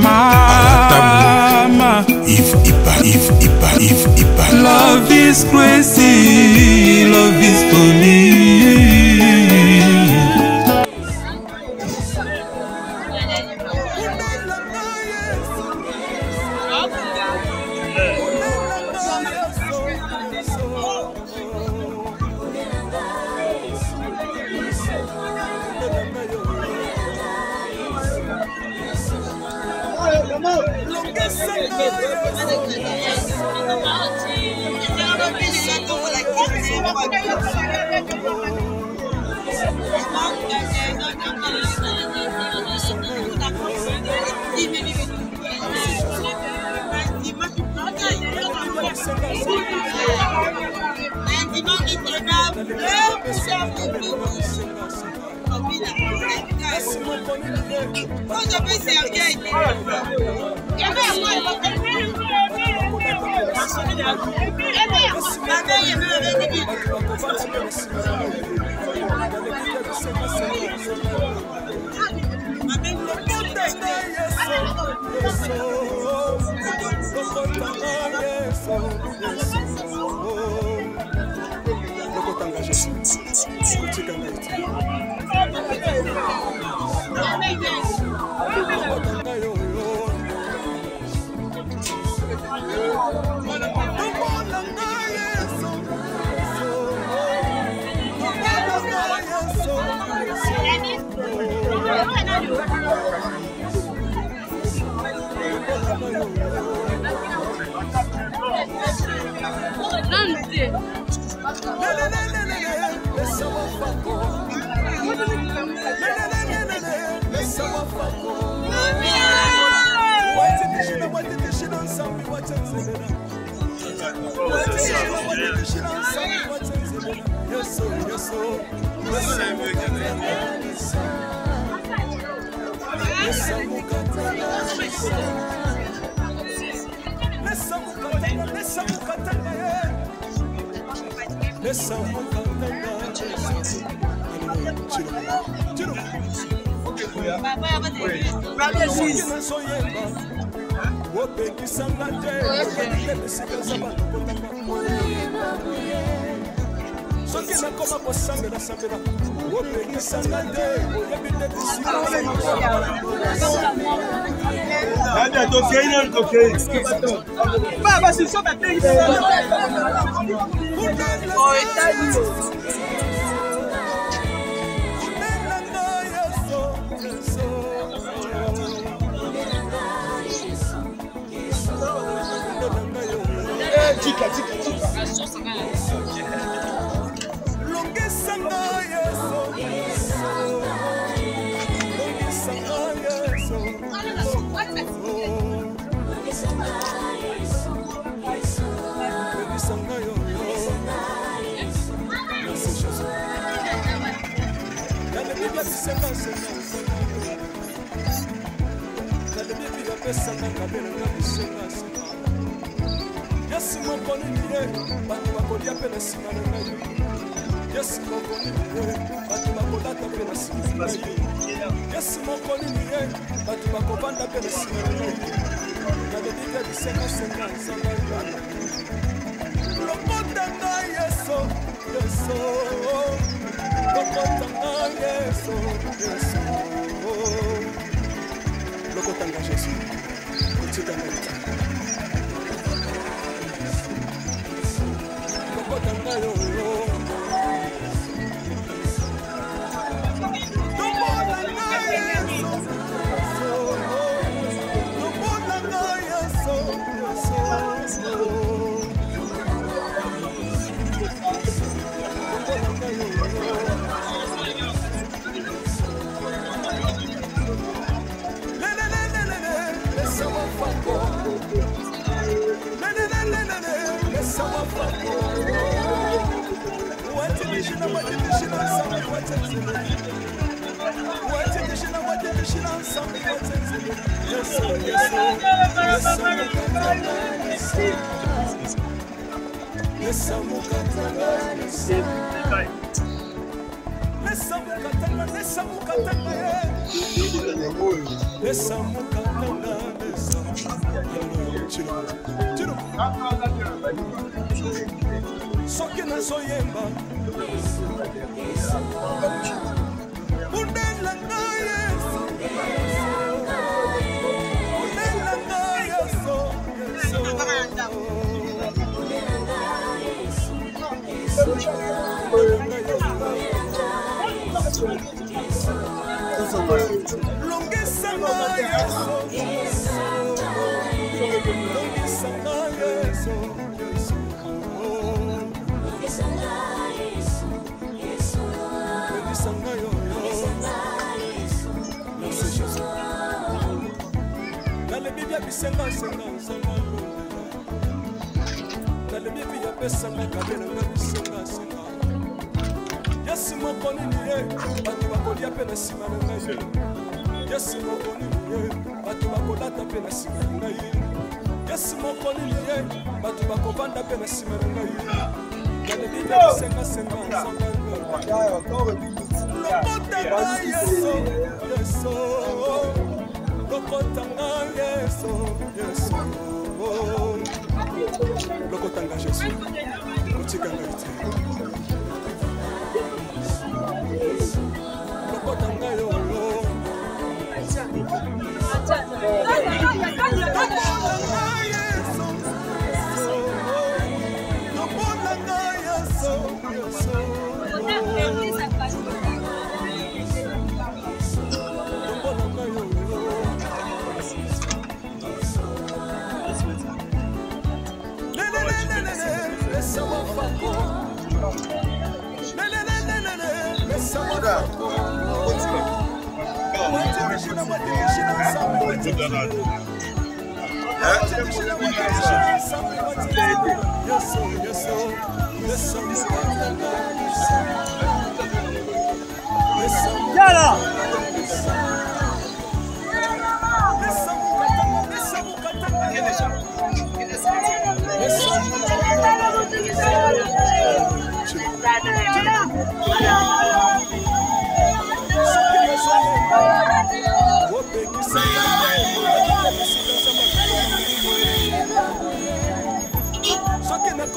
Mama, if love is crazy, love is for me.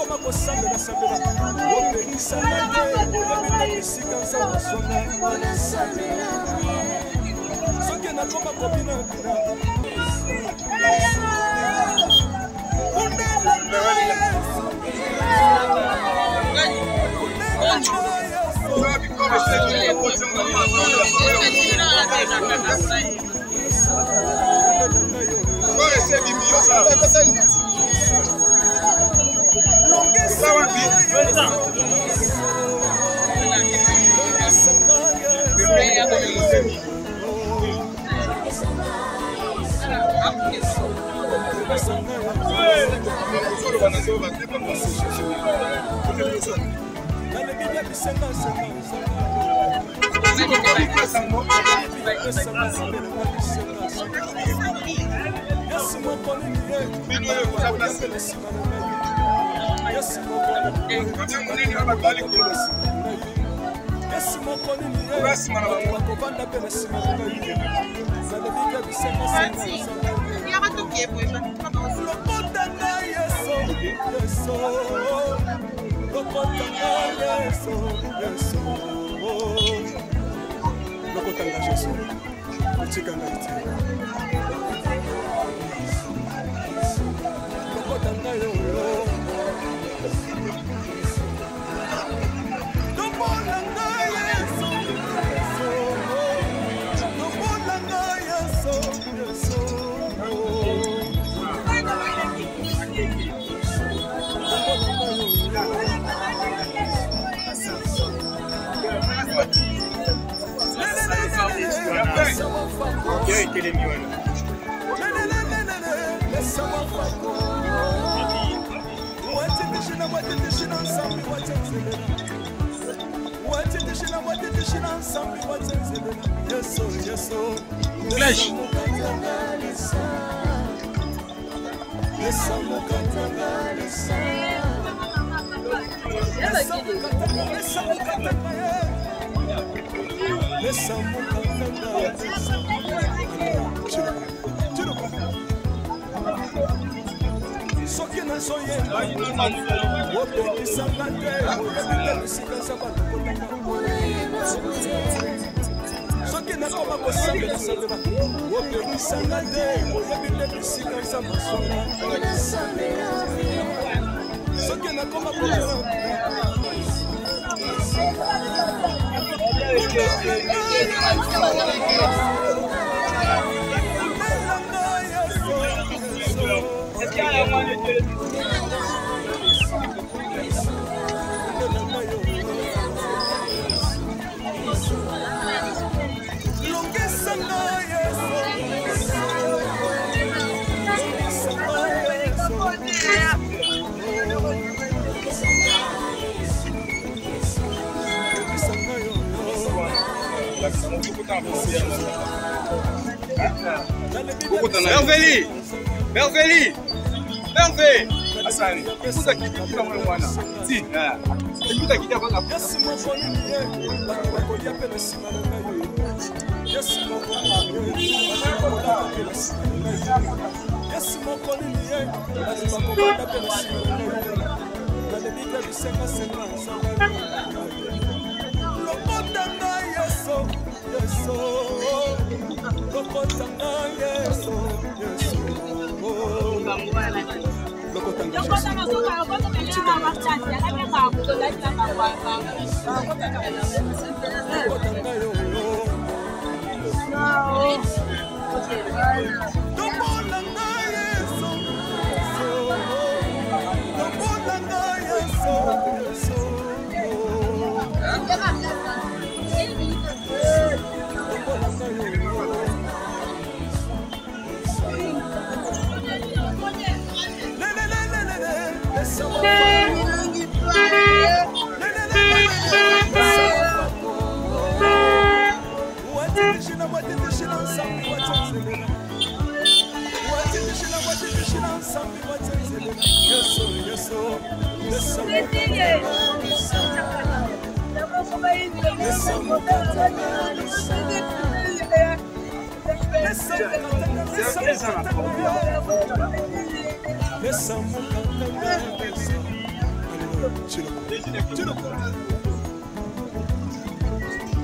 nakoma kosambela sambela opekisa nate oyebita bisika nzambe songa soki nakoma kobina bina Belveli! Asani, écoute qui dans mon wana. Si, écoute qui dans la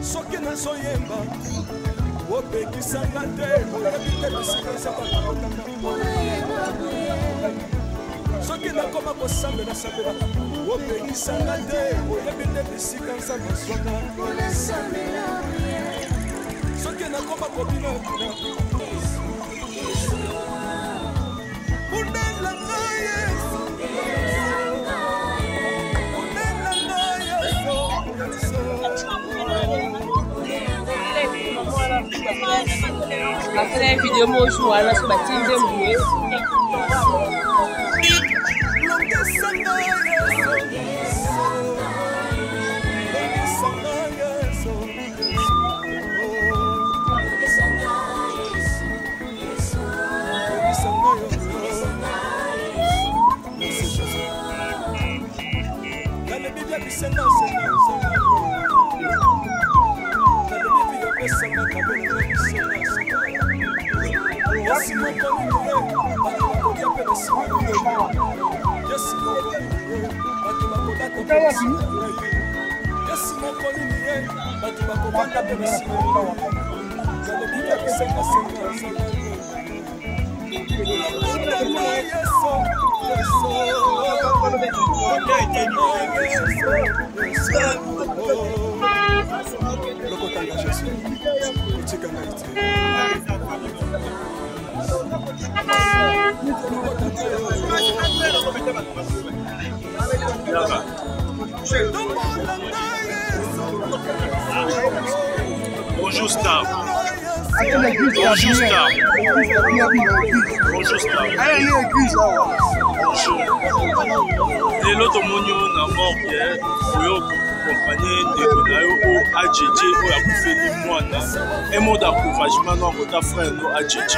soki nazoyemba opekisanga te oyebi te bisika eza bakokotanga soki nakoma kosambela sambelaka opekisanga te oyebi te bisika eza bazwaka soki nakoma kobina unela ngai après vidéo mo joala so batinde mbuye Bonjour Star. Bonjour Star. Bonjour Star. Les lots monio na mort pour accompagner ndeko na yo o AJJ o ya kufeli mwana un mot d'encouragement na kota frère no AJJ.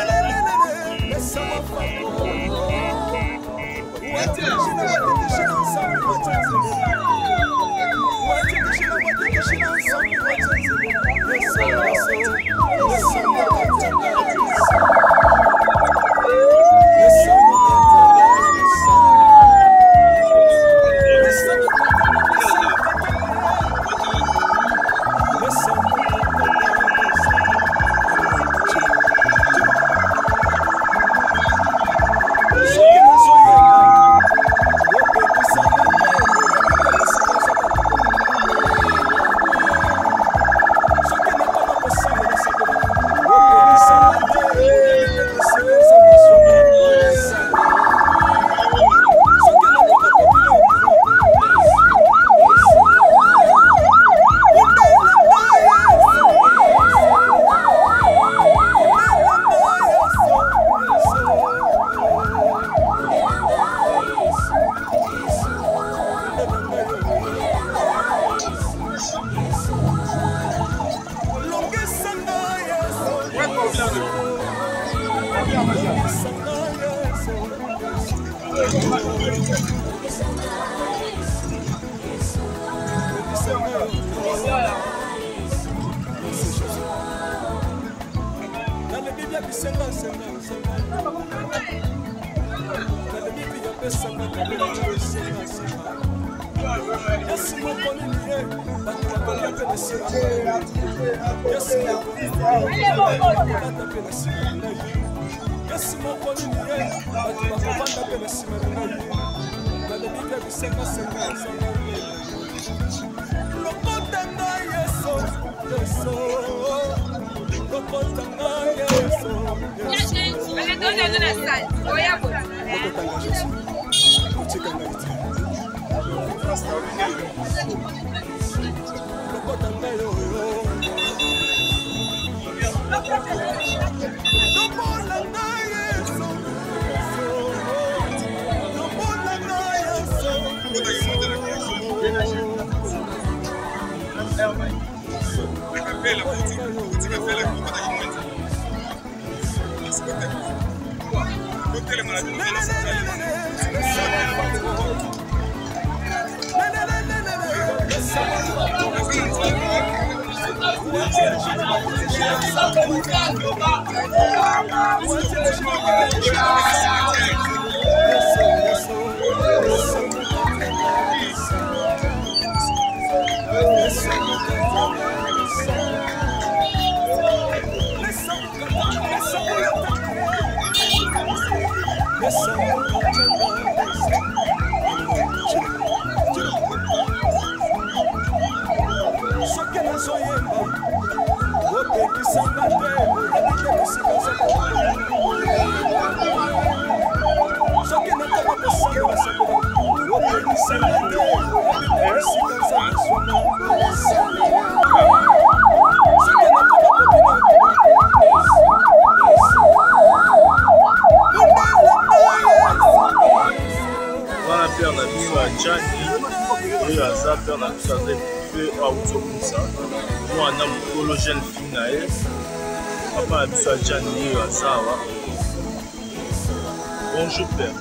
Bonjour père.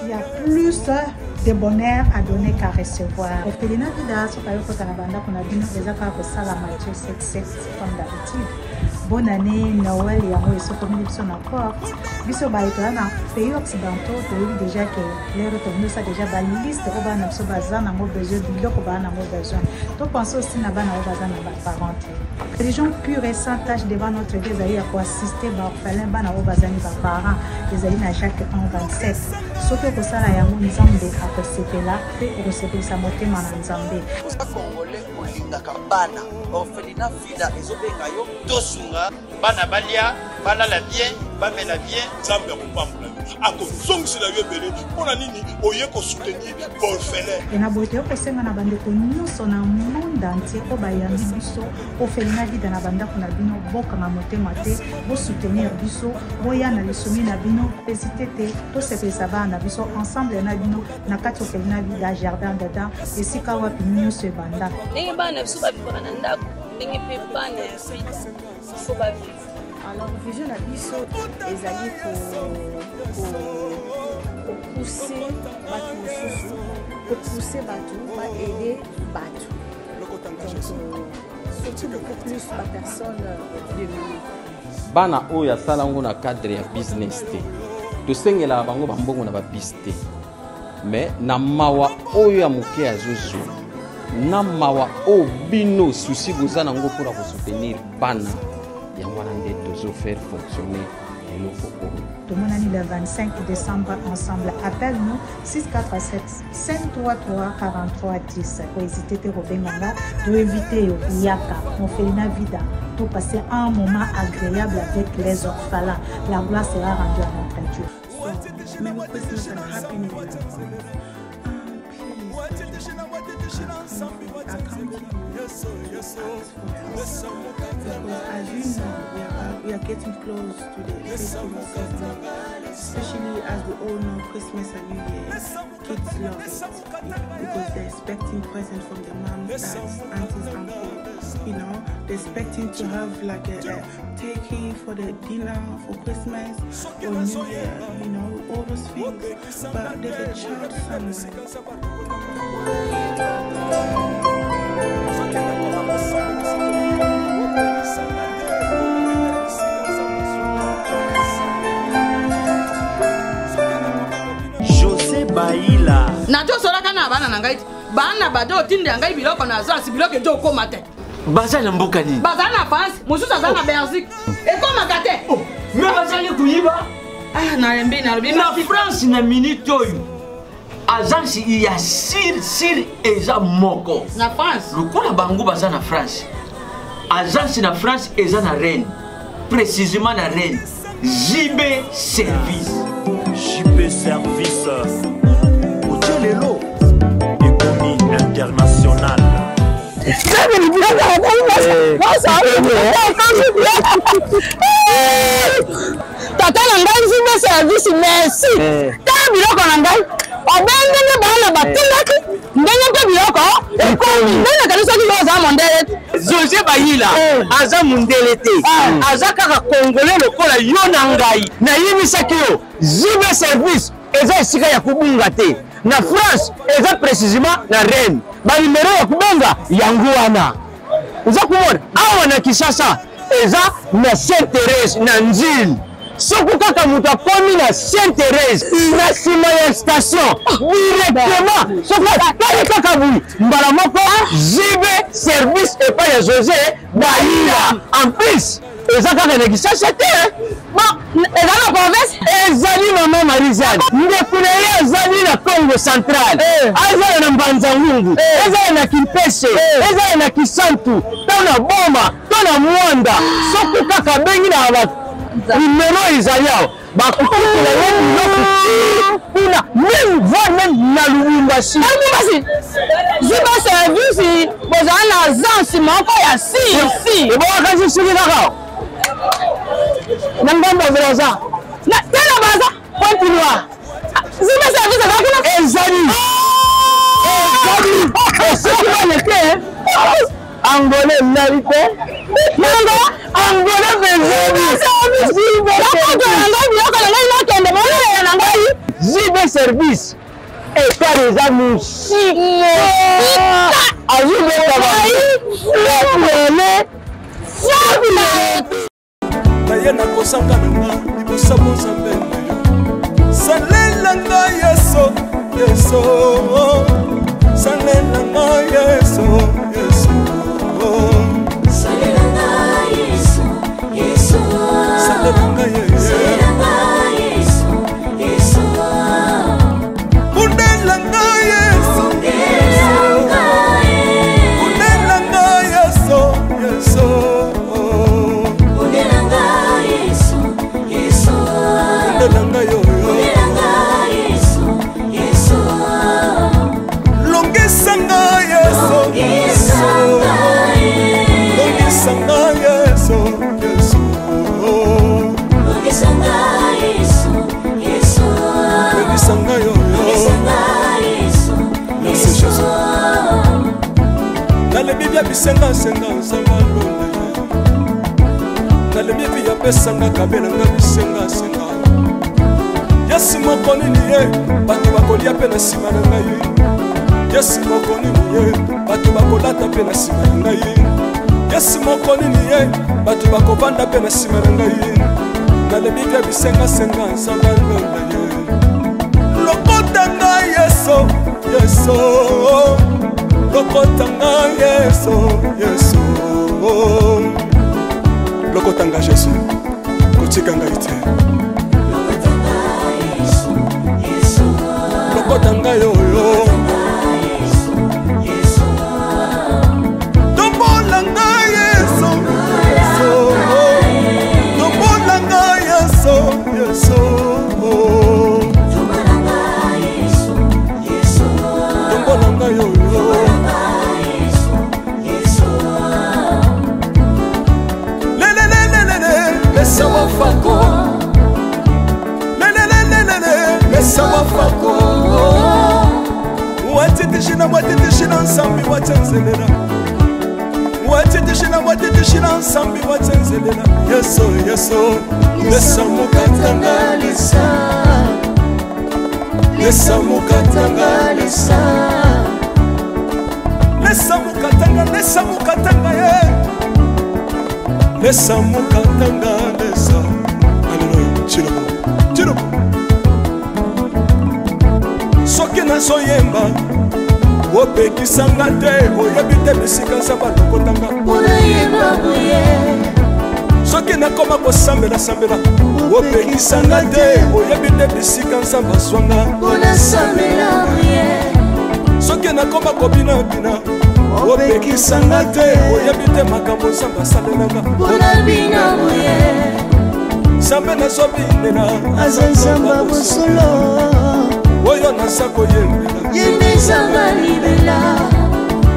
Il y a plus de bonheur à donner qu'à recevoir. Au Félina Vida, ce qu'on a fait à Banda, qu'on a dit, nous avons fait ça la Matthieu 7 comme d'habitude. Bonne année, Noël et Amour, ce qu'on a sur la porte. Biso Baïtola, dans les pays occidentaux, tu as déjà que les retournés, ça déjà dans la liste, on a besoin de besoin. Tu penses aussi à la parenté. Les gens purs et sans tâche devant notre Dieu, ils ont pour assister aux parents, ils ont à chaque 1,27. Surtout que ça, il y a un Nzambe à recevoir là, et recevoir sa montée en Nzambe. Congolais, olingaka bana, orphelinat Vida, ezobenga yo tosunga, bana balia, balala bien, bamela bien, Nzambe akopambola yo. Akozongisela yo ebele, mpona nini oye kosoutenir orphelin. Et na bote okosenga na bandeko nyonso na monde entier o bayambi biso orphelinat Vida na bandako na bino bokanga motema te, bo soutenir biso, boya na lisomi na bino, hésiter te, to sepelisa bana biso ensemble na bino na kati orphelinat Vida jardin dedans esika wapi nyonso ebanda. Ndenge bana biso babikona na ndako, ndenge mpe bana ya Vida faut bavivre. Alors vision na biso ezali pour pousser bato mosusu, pour pousser bato ba aider bato. Surtout beaucoup plus ba personne démunies. Bana oyo asala ngo na cadre ya business te. Tosengela bango bambongo na ba business. Mais na mawa oyo ya moke ya zozo. Na mawa o bino souci bozana ngo pour soutenir bana. Yango na nde tozo faire fonctionner eloko oyo. Tout le monde le 25 décembre ensemble. Appelle-nous 647 533 43 10. Pour hésiter te revenir de éviter Yaka, Orphelinat Vida, pour passer un moment agréable avec les orphelins. La gloire sera rendue à notre Dieu. Merry Christmas and Happy New Year. Please. Because as we are getting close to the festival season, especially as we all know Christmas and New Year, kids love it because they're expecting presents from their moms, dads, aunties, uncles. You know, they're expecting to have like a turkey for the dinner for Christmas or New Year. You know, all those things. But there's a child somewhere. José Baila. Nato solaka na bana na ngai. Bana bado tinde ngai biloko na zasi biloko ezo koma te. Baza na mboka ni. Baza na France, mususu aza na Belgique. Ekoma kate. Mais baza ni kuyiba. Ah na rembi na France na minute oyo. Agence ya sir eza moko. Na France. Lokola bango baza na France. Agence na France eza na Rennes. Précisément na Rennes. JB Service. JB Service. Otelelo. Économie internationale. Tata na ngai JB Service merci. Ta biloko na ngai. Obengene bana batindaki. Ndenge te biloko. Ekomi. Ndenge kanisa ki loza mondele. José Baila aza mundele te. Aza kaka congolais lokola yo na ngai. Na yimisaki yo JB Service eza esika ya kubunga te. Na France eza précisément na Rennes. Ba numéro ya kubenga yango wana. Uza kumona awa na Kinshasa eza na Sainte-Thérèse na Nzili. Soko kaka mutu akomi na Sainte-Thérèse na sima ya station directement soko kaka kaka bui mbala moko JB Service epai ya José Baila. En plus eza kaka na Kinshasa te eza na province ezali mama Marizane ndekuna ye ezali na Congo Central ezali na Mbanza-Ngungu ezali na Kimpese ezali na Kisantu to na Boma to na Mwanda soko kaka bengi na abatu numéro Isaïa bakukula yetu yoku kuna même voire même na Lubumbashi JB Service bozana na agence moko ya si ebo kazi suri kaka nangamba veraza na tena baza continue JB Service akakuna ezali Angolais narite nanga Angolais JB Service et pas les amis naye nakosanga nanga libosa mozambe salelanga yeso yeso salelanga yeso yeso salelanga yeso yeso salelanga yeso yeso undelanga yeso undelanga yeso yeso undelanga yeso yeso undelanga yo longisanga yeso longisanga yeso yeso longisanga yeso yeso longisanga yo merci Jésus nalebi bya bisenga senga nzanga longa nalebi bya pesanga kabelanga bisenga senga yesu moko nini ye bato bakolia pe na nsima na ngai yesu moko nini ye bato bakolata pe na nsima na ngai yesu moko nini ye bato bakovanda pe na nsima na ngai nalebi bya bisengasenga nzamba londa ye lokota ngai yeso yeso lokota ngai yeso yeso lokota ngai jesu kotika ngai te lokota ngai oyo tombola ngai yeso tombola ngai yeso yeso tombola ngai oyo watitishina nsambi watsenzelela watitishina nsambi watsenzelela yeso yeso lesa mukatanga lesa mukatanga lesa mukatanga ye lesa mukatanga lesa aleluya chiro soki nazoyemba opekisanga te oyebi te bisika nzambe alokotanga soki nakoma kosambela opekisanga te oyebi te bisika nzambe azwanga soki nakoma kobinabina opekisanga te oyebi te makambo nzambe asalelanga nzambe nazobinela aza nzambe bosolo oyo naza koyembela yendezanga libela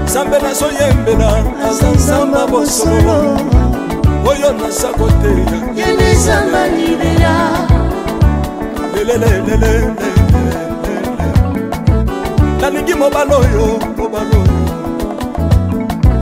nzambe nazoyembela aza nzambe bosolo oyo naza koteya yendezanga libela lelelelelele nalingi mobala oyo